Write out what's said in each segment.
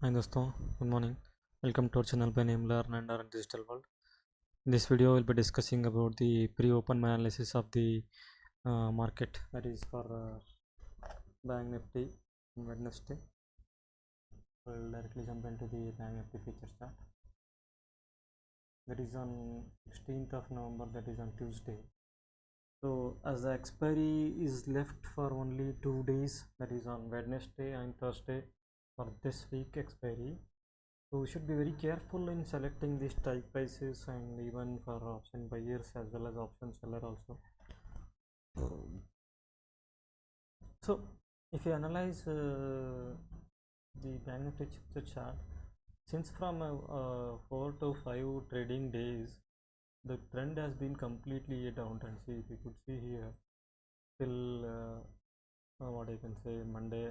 Hi दोस्तों, good morning. Welcome to our channel by name Learn and Earn Digital World. In this video, we'll be discussing about the pre-open analysis of the market, that is for Bank Nifty on Wednesday. We'll directly jump into the Bank Nifty feature chart. That is on 16th of November, that is on Tuesday. So as the expiry is left for only 2 days, that is on Wednesday and Thursday for this week expiry. So we should be very careful in selecting the strike prices and even for option buyers as well as option seller also. So if you analyze the Bank Nifty future chart, since from 4 to 5 trading days, the trend has been completely a downtrend. See, if you could see here till what I can say Monday,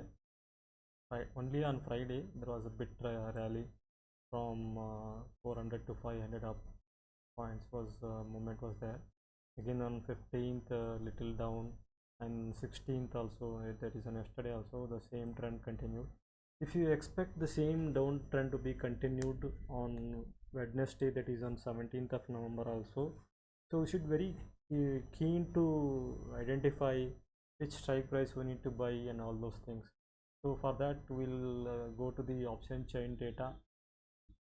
only on Friday there was a bit rally from 400 to 500 up points was movement was there. Again on 15th little down, and 16th also, that is on yesterday also the same trend continued. If you expect the same downtrend to be continued on Wednesday, that is on 17th of November also, so we should very keen to identify which strike price we need to buy and all those things. So for that we'll go to the option chain data.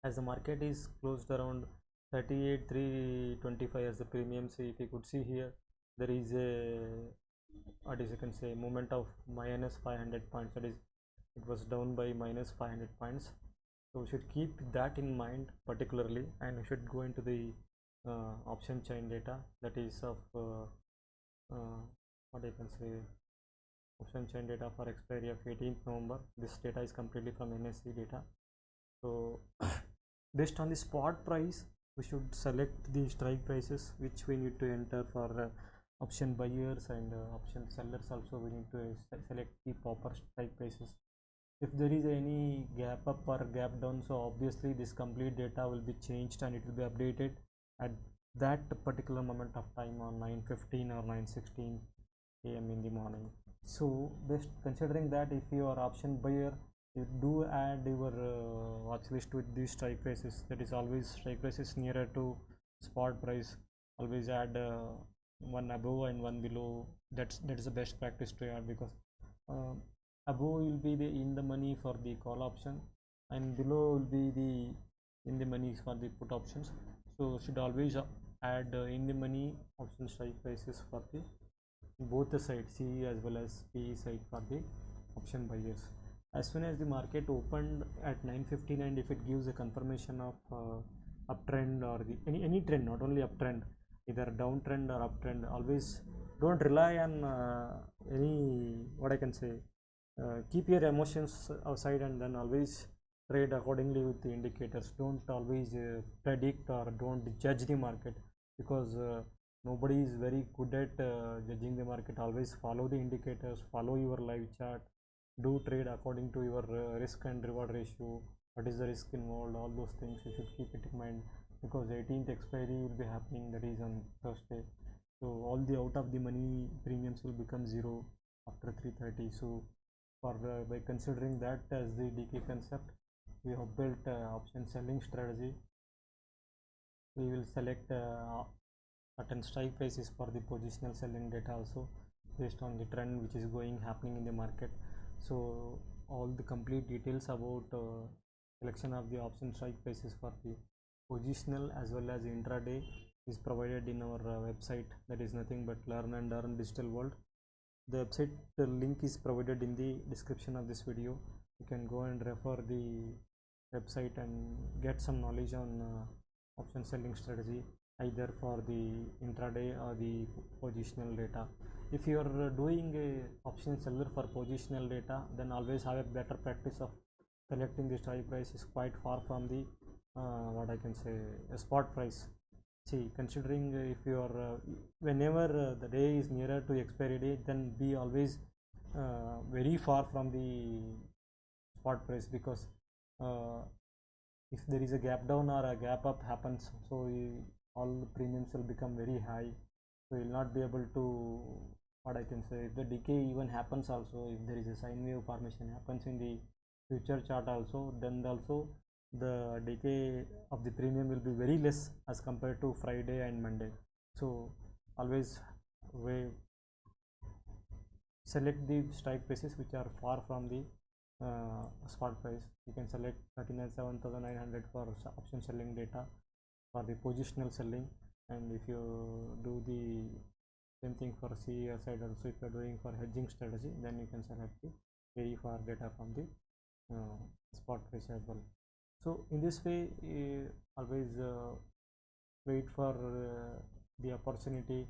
As the market is closed around 38,325 as the premium. See, if you could see here, there is a, what is you can say, movement of minus 500 points. That is, it was down by minus 500 points. So we should keep that in mind particularly, and we should go into the option chain data, that is of what I can say, option chain data for expiry of 18th November. This data is completely from NSE data. So based on the spot price, we should select the strike prices which we need to enter for option buyers and option sellers also. We need to select the proper strike prices. If there is any gap up or gap down, so obviously this complete data will be changed and it will be updated at that particular moment of time on 9:15 or 9:16 a.m. in the morning. So best considering that, if you are option buyer, you do add your watch list with these strike prices. That is, always strike prices nearer to spot price, always add one above and one below. That is the best practice to add, because above will be the in the money for the call option and below will be the in the money for the put options. So should always add in the money option strike prices for the both the side, C as well as P side, for the option buyers. As soon as the market opened at 9:15, and if it gives a confirmation of uptrend or the any trend, not only uptrend, either downtrend or uptrend, always don't rely on any, what I can say, keep your emotions outside and then always trade accordingly with the indicators. Don't always predict or don't judge the market, because nobody is very good at judging the market. Always follow the indicators, follow your live chart, do trade according to your risk and reward ratio. What is the risk involved? All those things you should keep it in mind, because 18th expiry will be happening, that is on Thursday. So all the out of the money premiums will become zero after 3:30. So for by considering that as the DK concept, we have built option selling strategy. We will select certain strike prices for the positional selling data also, based on the trend which is going happening in the market. So all the complete details about selection of the option strike prices for the positional as well as intraday is provided in our website, that is nothing but Learn and Earn Digital World. The website link is provided in the description of this video. You can go and refer the website and get some knowledge on option selling strategy, either for the intraday or the positional data. If you are doing a option seller for positional data, then always have a better practice of selecting the strike price is quite far from the what I can say, a spot price. See, considering if you are whenever the day is nearer to expiry date, then be always very far from the spot price, because if there is a gap down or a gap up happens, so all the premiums will become very high. So you will not be able to, what I can say, if the decay even happens also, if there is a sine wave formation happens in the future chart also, then also the decay of the premium will be very less as compared to Friday and Monday. So always we select the strike prices which are far from the spot price. You can select 39,700 for option selling data for the positional selling, and if you do the same thing for CER side also, if you are doing for hedging strategy, then you can select the AE for data from the spot price as well. So in this way, always wait for the opportunity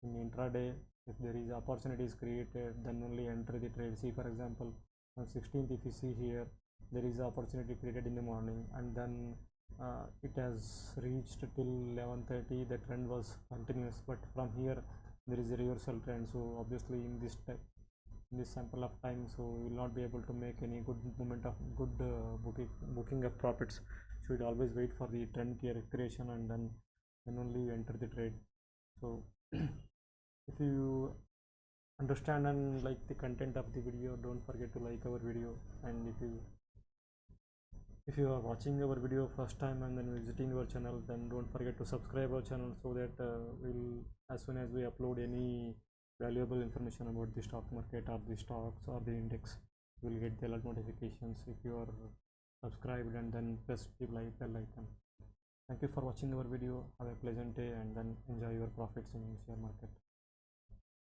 in intraday. If there is opportunity is created, then only enter the trade. See, for example, on 16th, if you see here, there is opportunity created in the morning, and then it has reached till 11:30. The trend was continuous, but from here there is a reversal trend. So obviously in this sample of time, so we will not be able to make any good movement of good booking of profits. So it always wait for the trend creation, and then only you enter the trade. So if you understand and like the content of the video, don't forget to like our video. And if you are watching our video first time and then visiting our channel, then don't forget to subscribe our channel, so that we'll, as soon as we upload any valuable information about the stock market or the stocks or the index, you will get the alert notifications if you are subscribed, and then press the bell icon. Thank you for watching our video. Have a pleasant day, and then enjoy your profits in share market.